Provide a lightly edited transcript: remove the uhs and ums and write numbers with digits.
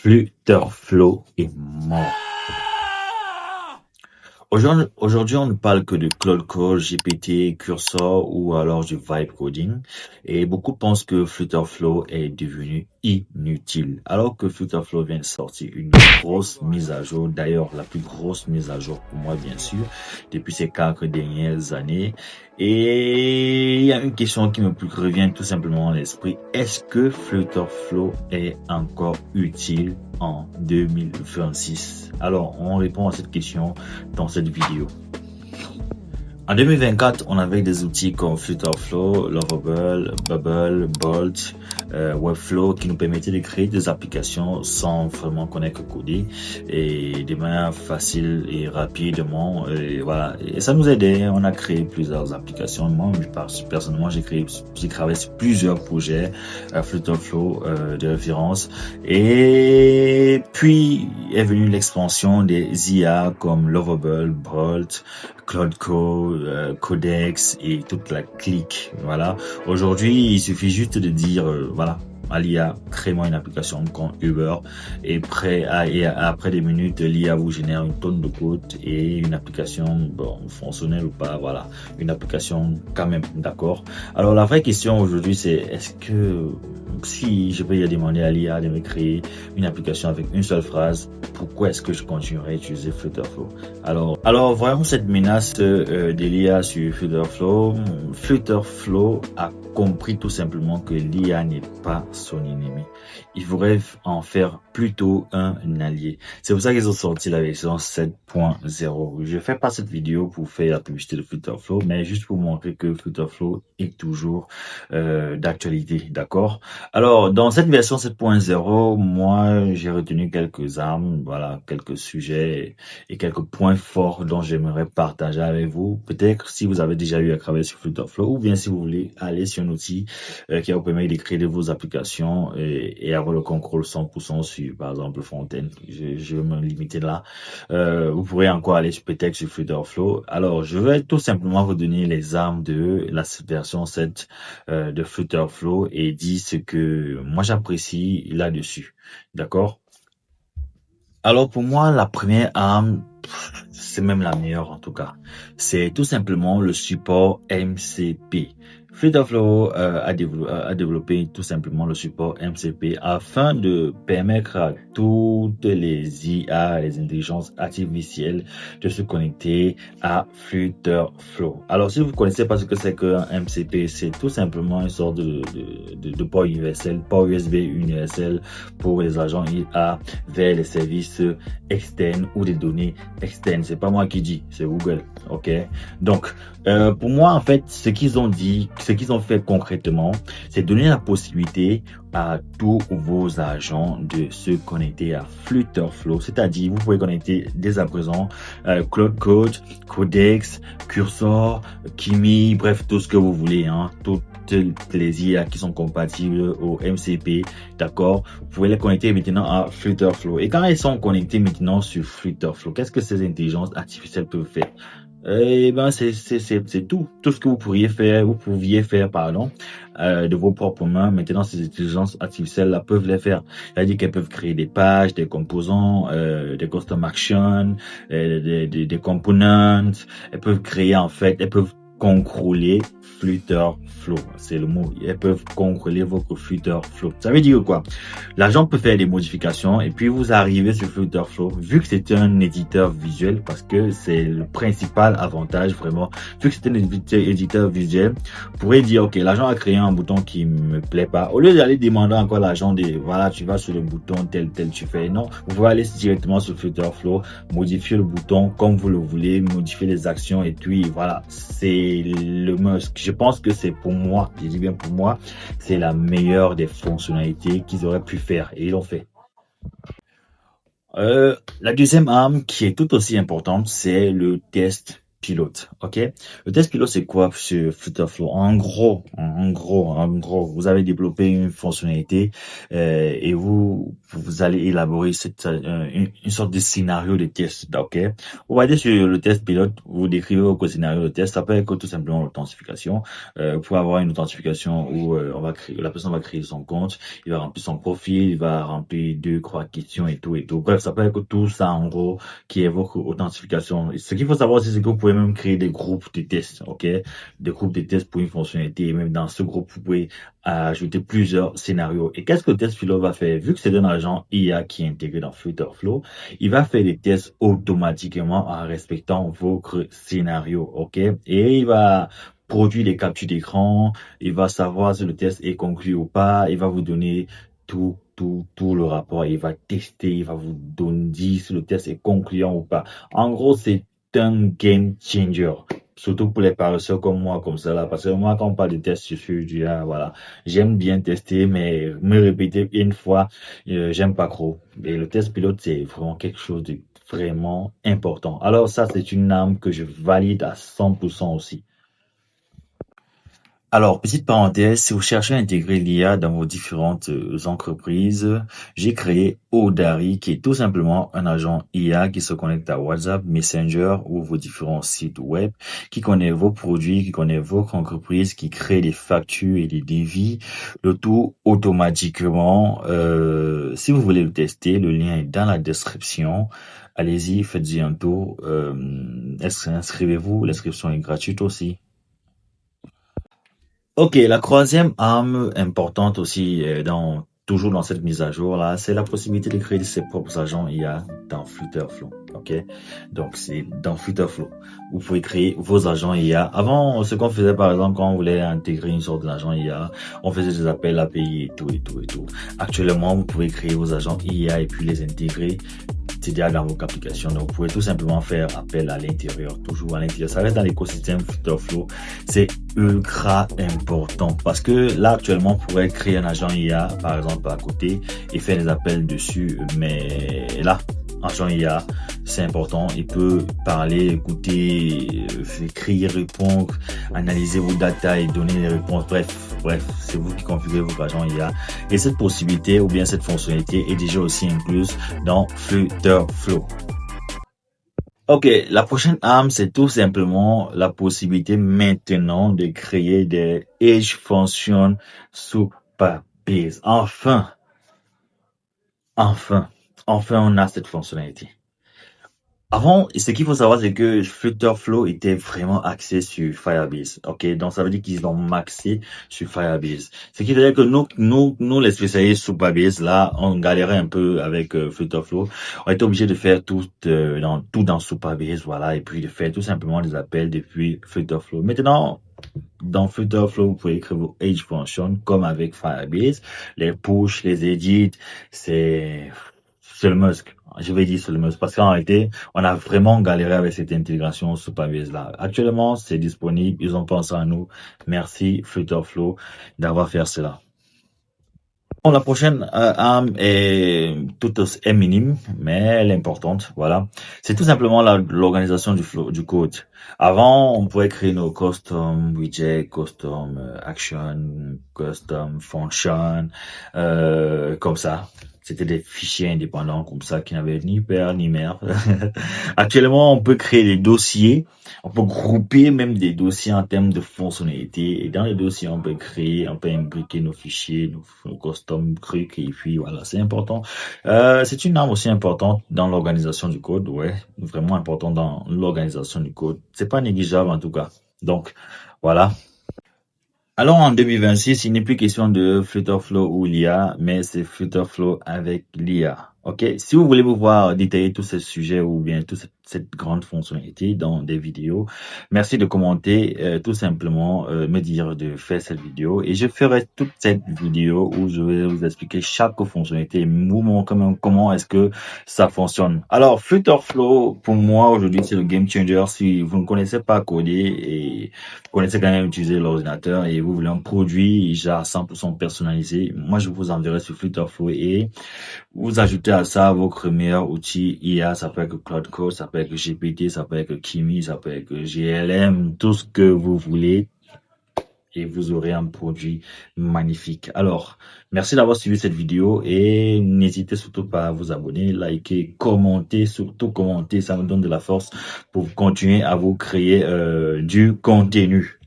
Flutterflow est mort. Aujourd'hui, on ne parle que de Claude Code, GPT, Cursor ou alors du vibe coding. Et beaucoup pensent que Flutterflow est devenu inutile. Alors que Flutterflow vient de sortir une grosse mise à jour. D'ailleurs, la plus grosse mise à jour pour moi, bien sûr, depuis ces 4 dernières années. Et il y a une question qui me revient tout simplement à l'esprit. Est-ce que Flutterflow est encore utile en 2026? Alors, on répond à cette question dans cette vidéo. En 2024, on avait des outils comme Flutterflow, Lovable, Bubble, Bolt, Webflow qui nous permettaient de créer des applications sans vraiment connaître coder et de manière facile et rapidement. Et voilà. Et ça nous aidait. On a créé plusieurs applications. Moi, personnellement, j'ai travaillé sur plusieurs projets Flutterflow de référence. Et puis est venue l'expansion des IA comme Lovable, Bolt, Claude Code, Codex et toute la clique. Voilà. Aujourd'hui, il suffit juste de dire, voilà, à l'IA, crée-moi une application comme Uber et après des minutes, l'IA vous génère une tonne de code et une application, bon, fonctionnelle ou pas, voilà, une application quand même, d'accord. Alors la vraie question aujourd'hui, c'est est-ce que si je peux y demander à l'IA de me créer une application avec une seule phrase, pourquoi est-ce que je continuerai à utiliser Flutterflow? Alors voyons cette menace de l'IA sur Flutterflow. Flutterflow a compris tout simplement que l'IA n'est pas son ennemi. Il faudrait en faire plutôt un allié. C'est pour ça qu'ils ont sorti la version 7.0. Je fais pas cette vidéo pour faire la publicité de Flutterflow, mais juste pour montrer que Flutterflow est toujours d'actualité, d'accord? Alors, dans cette version 7.0, moi, j'ai retenu quelques armes, voilà, quelques sujets et quelques points forts dont j'aimerais partager avec vous. Peut-être si vous avez déjà eu à travailler sur Flutterflow ou bien si vous voulez aller sur un outil qui vous permet de créer de vos applications et avoir le contrôle 100% sur, par exemple, Fontaine. Je vais me limiter là. Vous pourrez encore aller peut-être sur Flutterflow. Alors, je vais tout simplement vous donner les armes de la version 7 de Flutterflow et dire ce que moi j'apprécie là-dessus. D'accord? Alors pour moi, la première arme, c'est même la meilleure en tout cas, c'est tout simplement le support MCP. Flutterflow a développé tout simplement le support MCP afin de permettre à toutes les IA, les intelligences artificielles, de se connecter à Flutterflow. Alors si vous ne connaissez pas ce que c'est qu'un MCP, c'est tout simplement une sorte de port universel, port USB universel pour les agents IA vers les services externes ou des données externes. C'est pas moi qui dis, c'est Google. Ok. Donc, pour moi, en fait, ce qu'ils ont fait concrètement, c'est donner la possibilité à tous vos agents de se connecter à Flutterflow. C'est-à-dire, vous pouvez connecter dès à présent Claude Code, Codex, Cursor, Kimi, bref, tout ce que vous voulez, hein, toutes les IA qui sont compatibles au MCP, d'accord? Vous pouvez les connecter maintenant à Flutterflow. Et quand ils sont connectés maintenant sur Flutterflow, qu'est-ce que ces intelligences artificielles peuvent faire? Eh ben, c'est tout ce que vous pouviez faire, pardon, de vos propres mains. Maintenant, ces intelligences artificielles-là peuvent les faire. C'est-à-dire qu'elles peuvent créer des pages, des composants, des custom actions, des components. Elles peuvent créer, en fait, elles peuvent contrôler Flutterflow. C'est le mot. Elles peuvent contrôler votre Flutterflow. Ça veut dire quoi? L'agent peut faire des modifications et puis vous arrivez sur Flutterflow, vu que c'est un éditeur visuel, parce que c'est le principal avantage vraiment, vu que c'est un éditeur visuel, vous pourrez dire, ok, l'agent a créé un bouton qui me plaît pas. Au lieu d'aller demander encore à l'agent voilà, tu vas sur le bouton tel, tu fais. Non, vous pouvez aller directement sur Flutterflow, modifier le bouton comme vous le voulez, modifier les actions et puis voilà, c'est le must. Je pense que c'est pour moi, je dis bien pour moi, c'est la meilleure des fonctionnalités qu'ils auraient pu faire et ils l'ont fait. La deuxième arme qui est tout aussi importante, c'est le test pilote, ok? Le test pilote, c'est quoi sur Flutterflow? En gros, vous avez développé une fonctionnalité et vous allez élaborer une sorte de scénario de test, ok? On va dire sur le test pilote, vous décrivez votre scénario de test. Ça peut être tout simplement l'authentification. Pour avoir une authentification où la personne va créer son compte, il va remplir son profil, il va remplir 2, 3 questions et tout et tout. Bref, ça peut être tout ça en gros qui évoque authentification. Ce qu'il faut savoir aussi, c'est que vous pouvez même créer des groupes de tests, ok? Des groupes de tests pour une fonctionnalité. Et même dans ce groupe, vous pouvez ajouter plusieurs scénarios. Et qu'est-ce que le test pilote va faire? Vu que c'est un agent IA qui est intégré dans Flutterflow, il va faire des tests automatiquement en respectant vos scénarios, ok? Et il va produire des captures d'écran, il va savoir si le test est conclu ou pas, il va vous donner tout le rapport, il va tester, il va vous dire si le test est concluant ou pas. En gros, c'est un game changer. Surtout pour les paresseux comme moi, comme ça là. Parce que moi, quand on parle de tests, je suis du voilà. J'aime bien tester, mais me répéter une fois, j'aime pas trop. Et le test pilote, c'est vraiment quelque chose de vraiment important. Alors ça, c'est une arme que je valide à 100% aussi. Alors, petite parenthèse, si vous cherchez à intégrer l'IA dans vos différentes entreprises, j'ai créé Odari, qui est tout simplement un agent IA qui se connecte à WhatsApp, Messenger ou vos différents sites web, qui connaît vos produits, qui connaît votre entreprise, qui crée des factures et des devis, le tout automatiquement. Si vous voulez le tester, le lien est dans la description. Allez-y, faites-y un tour. Inscrivez-vous, l'inscription est gratuite aussi. Ok, la troisième arme importante aussi toujours dans cette mise à jour là, c'est la possibilité de créer ses propres agents IA dans Flutterflow. Ok, donc c'est dans Flutterflow. Vous pouvez créer vos agents IA. Avant, ce qu'on faisait par exemple quand on voulait intégrer une sorte d'agent IA, on faisait des appels API et tout et tout et tout. Actuellement, vous pouvez créer vos agents IA et puis les intégrer. C'est déjà dans votre application. Donc, vous pouvez tout simplement faire appel à l'intérieur, toujours à l'intérieur. Ça reste dans l'écosystème Flutterflow. C'est ultra important parce que là, actuellement, on pourrait créer un agent IA, par exemple, à côté et faire des appels dessus. Mais là, agent IA, c'est important. Il peut parler, écouter, écrire, répondre, analyser vos data et donner des réponses. Bref, c'est vous qui configurez votre agent IA. Et cette possibilité ou bien cette fonctionnalité est déjà aussi incluse dans Flutterflow. Ok, la prochaine arme, c'est tout simplement la possibilité maintenant de créer des Edge Functions sous Base. Enfin, on a cette fonctionnalité. Avant, ce qu'il faut savoir, c'est que Flutterflow était vraiment axé sur Firebase. Ok, donc ça veut dire qu'ils ont maxé sur Firebase. Ce qui veut dire que nous, les spécialistes sous Firebase, là, on galérait un peu avec Flutterflow. On était obligé de faire tout dans Firebase, voilà, et puis de faire tout simplement des appels depuis Flutterflow. Maintenant, dans Flutterflow, vous pouvez écrire vos Edge Functions comme avec Firebase, les push, les edits, c'est le must. Je vais dire c'est le must parce qu'en réalité, on a vraiment galéré avec cette intégration Superbase là. Actuellement, c'est disponible. Ils ont pensé à nous. Merci Flutterflow d'avoir fait cela. Bon, la prochaine arme est minime, mais elle est importante. Voilà, c'est tout simplement l'organisation du code. Avant, on pouvait créer nos custom widgets, custom action, custom function, comme ça. C'était des fichiers indépendants comme ça qui n'avaient ni père ni mère. Actuellement, on peut créer des dossiers. On peut grouper même des dossiers en termes de fonctionnalités. Et dans les dossiers, on peut imbriquer nos fichiers, nos custom trucs. Et puis voilà, c'est important. C'est une arme aussi importante dans l'organisation du code. Ouais, vraiment important dans l'organisation du code. C'est pas négligeable en tout cas. Donc voilà. Alors en 2026, il n'est plus question de Flutterflow ou l'IA, mais c'est Flutterflow avec l'IA. Ok, si vous voulez vous voir détailler tous ces sujets ou bien toute cette grande fonctionnalité dans des vidéos, merci de commenter, tout simplement me dire de faire cette vidéo et je ferai toute cette vidéo où je vais vous expliquer chaque fonctionnalité et vous montrer comment est-ce que ça fonctionne. Alors Flutterflow, pour moi aujourd'hui c'est le game changer. Si vous ne connaissez pas coder et vous connaissez quand même utiliser l'ordinateur et vous voulez un produit déjà 100% personnalisé, moi je vous enverrai sur Flutterflow et vous ajoutez à ça votre meilleur outil IA. Ça peut être Cloud Code, ça peut être GPT, ça peut être Kimi, ça peut être GLM, tout ce que vous voulez. Et vous aurez un produit magnifique. Alors, merci d'avoir suivi cette vidéo et n'hésitez surtout pas à vous abonner, liker, commenter, surtout commenter, ça me donne de la force pour continuer à vous créer du contenu.